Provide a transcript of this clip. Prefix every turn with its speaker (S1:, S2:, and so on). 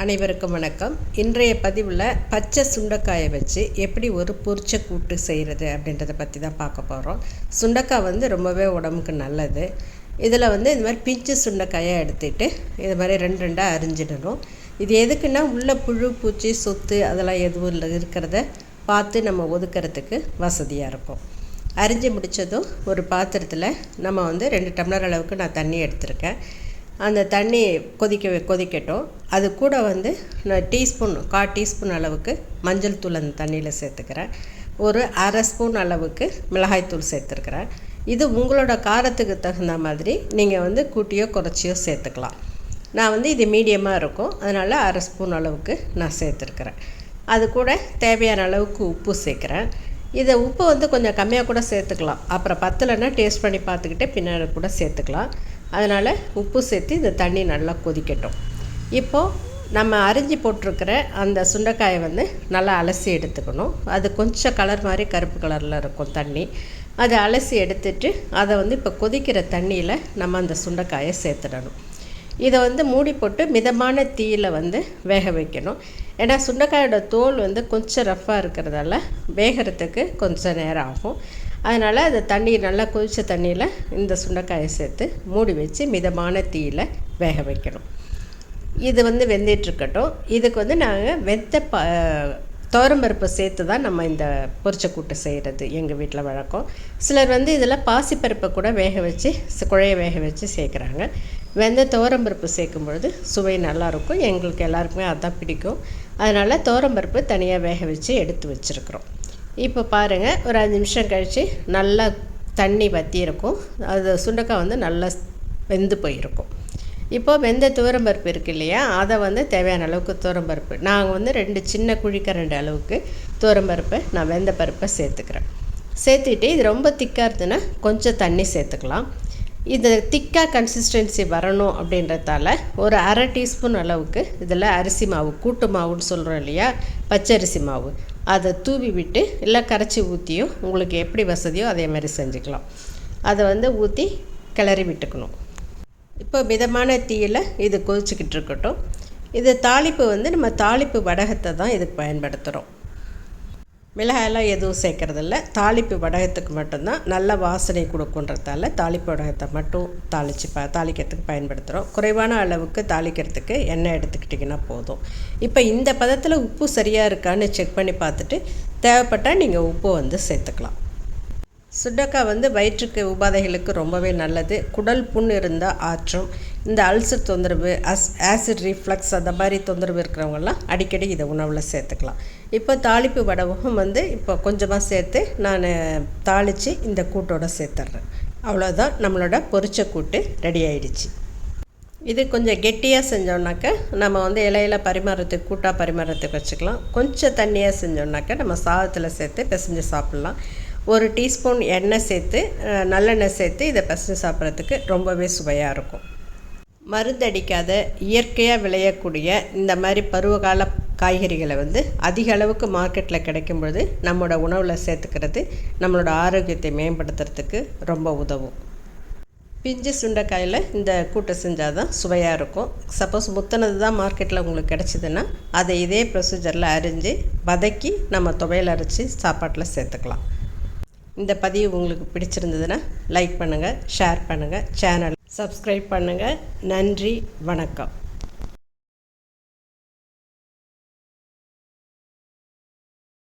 S1: அனைவருக்கும் வணக்கம். இன்றைய பதிவில் பச்சை சுண்டைக்காயை வச்சு எப்படி ஒரு பொரிச்ச கூட்டு செய்கிறது அப்படின்றத பற்றி தான் பார்க்க போகிறோம். சுண்டைக்காய் ரொம்பவே உடம்புக்கு நல்லது. இதில் இந்த மாதிரி பிஞ்சு சுண்டைக்காயை எடுத்துகிட்டு இது மாதிரி ரெண்டாக அரிஞ்சிடணும். இது எதுக்குன்னா உள்ள புழு பூச்சி சொத்து அதெல்லாம் எதுவும் இருக்கிறத பார்த்து நம்ம ஒதுக்கிறதுக்கு வசதியாக இருக்கும். அரிஞ்சு முடித்ததும் ஒரு பாத்திரத்தில் நம்ம 2 டம்ளர் அளவுக்கு நான் தண்ணி எடுத்திருக்கேன். அந்த தண்ணி கொதிக்கட்டும். அது கூட நான் கால் டீஸ்பூன் அளவுக்கு மஞ்சள் தூள் அந்த தண்ணியில் சேர்த்துக்கிறேன். ஒரு அரை ஸ்பூன் அளவுக்கு மிளகாய்த்தூள் சேர்த்துருக்கிறேன். இது உங்களோட காரத்துக்கு தகுந்த மாதிரி நீங்கள் கூட்டியோ குறைச்சியோ சேர்த்துக்கலாம். நான் இது மீடியமாக இருக்கும், அதனால் அரை ஸ்பூன் அளவுக்கு நான் சேர்த்துருக்கிறேன். அது கூட தேவையான அளவுக்கு உப்பு சேர்க்குறேன். இதை உப்பு கொஞ்சம் கம்மியாக கூட சேர்த்துக்கலாம். அப்புறம் பத்தலைன்னா டேஸ்ட் பண்ணி பார்த்துக்கிட்டு பின்னாடி கூட சேர்த்துக்கலாம். அதனால் உப்பு சேர்த்து இந்த தண்ணி நல்லா கொதிக்கட்டும். இப்போது நம்ம அரிஞ்சு போட்டிருக்கிற அந்த சுண்டைக்காயை நல்லா அலசி எடுத்துக்கணும். அது கொஞ்சம் கலர் மாதிரி கருப்பு கலரில் இருக்கும் தண்ணி. அதை அலசி எடுத்துட்டு அதை இப்போ கொதிக்கிற தண்ணியில் நம்ம அந்த சுண்டைக்காயை சேர்த்துடணும். இதை மூடி போட்டு மிதமான தீயில் வேக வைக்கணும். ஏன்னா சுண்டைக்காயோட தோல் கொஞ்சம் ரஃப்பாக இருக்கிறதால வேகிறதுக்கு கொஞ்சம் நேரம் ஆகும். அதனால் அந்த தண்ணி நல்லா கொதித்த தண்ணியில் இந்த சுண்டைக்காயை சேர்த்து மூடி வச்சு மிதமான தீயில் வேக வைக்கணும். இது வெந்துட்டுருக்கட்டும். இதுக்கு நாங்கள் துவரம்பருப்பு சேர்த்து தான் நம்ம இந்த பொரிச்ச கூட்டு செய்கிறது எங்கள் வீட்டில் வழக்கம். சிலர் இதில் பாசிப்பருப்பை கூட வேக வச்சு குழைய வேக வச்சு சேர்க்குறாங்க. துவரம்பருப்பு சேர்க்கும் பொழுது சுவை நல்லாயிருக்கும். எங்களுக்கு எல்லாருக்குமே அதுதான் பிடிக்கும். அதனால் துவரம்பருப்பு தனியாக வேக வச்சு எடுத்து வச்சுருக்குறோம். இப்போ பாருங்கள், ஒரு 5 நிமிஷம் கழித்து நல்லா தண்ணி வற்றியிருக்கும். அது சுண்டைக்காய் நல்லா வெந்து போயிருக்கும். இப்போது வெந்த துவரம்பருப்பு இருக்குது இல்லையா, அதை தேவையான அளவுக்கு துவரம்பருப்பு நாங்கள் 2 சின்ன குழிக்கரண்டி அளவுக்கு துவரம்பருப்பை நான் வெந்த பருப்பை சேர்த்துக்கிறேன். சேர்த்துட்டு இது ரொம்ப திக்காக இருந்துன்னா கொஞ்சம் தண்ணி சேர்த்துக்கலாம். இது திக்காக கன்சிஸ்டன்சி வரணும் அப்படின்றதால ஒரு அரை டீஸ்பூன் அளவுக்கு இதில் அரிசி மாவு, கூட்டு மாவுன்னு சொல்கிறோம் இல்லையா, பச்சரிசி மாவு, அதை தூவி விட்டு இல்லை கரைச்சி ஊற்றியோ உங்களுக்கு எப்படி வசதியோ அதே மாதிரி செஞ்சுக்கலாம். அதை ஊற்றி கிளறி விட்டுக்கணும். இப்போ மிதமான தீயில் இது கொதிச்சுக்கிட்டு இருக்கட்டும். இது தாளிப்பு நம்ம தாளிப்பு வடகத்தை தான் இதுக்கு பயன்படுத்துகிறோம். மிளகாயெல்லாம் எதுவும் சேர்க்குறதில்ல. தாளிப்பு வடகத்துக்கு மட்டும்தான் நல்ல வாசனை கொடுக்குன்றதால தாளிப்பு வடகத்தை மட்டும் தாளிக்கிறதுக்கு பயன்படுத்துகிறோம். குறைவான அளவுக்கு தாளிக்கிறதுக்கு எண்ணெய் எடுத்துக்கிட்டிங்கன்னா போதும். இப்போ இந்த பதத்தில் உப்பு சரியாக இருக்கான்னு செக் பண்ணி பார்த்துட்டு தேவைப்பட்டால் நீங்கள் உப்பு சேர்த்துக்கலாம். சுண்டைக்காய் வயிற்றுக்கு உபாதைகளுக்கு ரொம்பவே நல்லது. குடல் புண் இருந்தால் ஆற்றும். இந்த அல்சர் தொந்தரவு, ஆசிட் ரீஃப்ளக்ஸ் அந்த மாதிரி தொந்தரவு இருக்கிறவங்கலாம் அடிக்கடி இதை உணவில் சேர்த்துக்கலாம். இப்போ தாளிப்பு வடகம் இப்போ கொஞ்சமாக சேர்த்து நான் தாளித்து இந்த கூட்டோடு சேர்த்துட்றேன். அவ்வளோதான், நம்மளோட பொரிச்ச கூட்டு ரெடி ஆகிடுச்சு. இது கொஞ்சம் கெட்டியாக செஞ்சோன்னாக்க நம்ம இலையில பரிமாறத்துக்கு கூட்டாக பரிமாறத்துக்கு வச்சுக்கலாம். கொஞ்சம் தண்ணியாக செஞ்சோன்னாக்க நம்ம சாதத்தில் சேர்த்து பிசைஞ்சு சாப்பிட்லாம். ஒரு டீஸ்பூன் எண்ணெய் சேர்த்து நல்லெண்ணெய் சேர்த்து இதை பிசைஞ்சு சாப்பிட்றதுக்கு ரொம்பவே சுவையாக இருக்கும். மருந்தடிக்காத இயற்கையாக விளையக்கூடிய இந்த மாதிரி பருவகால காய்கறிகளை அதிக அளவுக்கு மார்க்கெட்டில் கிடைக்கும் பொழுது நம்மளோட உணவில் சேர்த்துக்கிறது நம்மளோட ஆரோக்கியத்தை மேம்படுத்துறதுக்கு ரொம்ப உதவும். பிஞ்சு சுண்டைக்காயில் இந்த கூட்டு செஞ்சால் தான் சுவையாக இருக்கும். சப்போஸ் முத்தினது தான் மார்க்கெட்டில் உங்களுக்கு கிடச்சிதுன்னா அதை இதே ப்ரொசீஜரில் அரிஞ்சு வதக்கி நம்ம துவையல் அரைச்சி சாப்பாட்டில் சேர்த்துக்கலாம். இந்த பதிவு உங்களுக்கு பிடிச்சிருந்ததுன்னா லைக் பண்ணுங்கள், ஷேர் பண்ணுங்கள், சேனல் சப்ஸ்கிரைப் பண்ணுங்கள். நன்றி, வணக்கம்.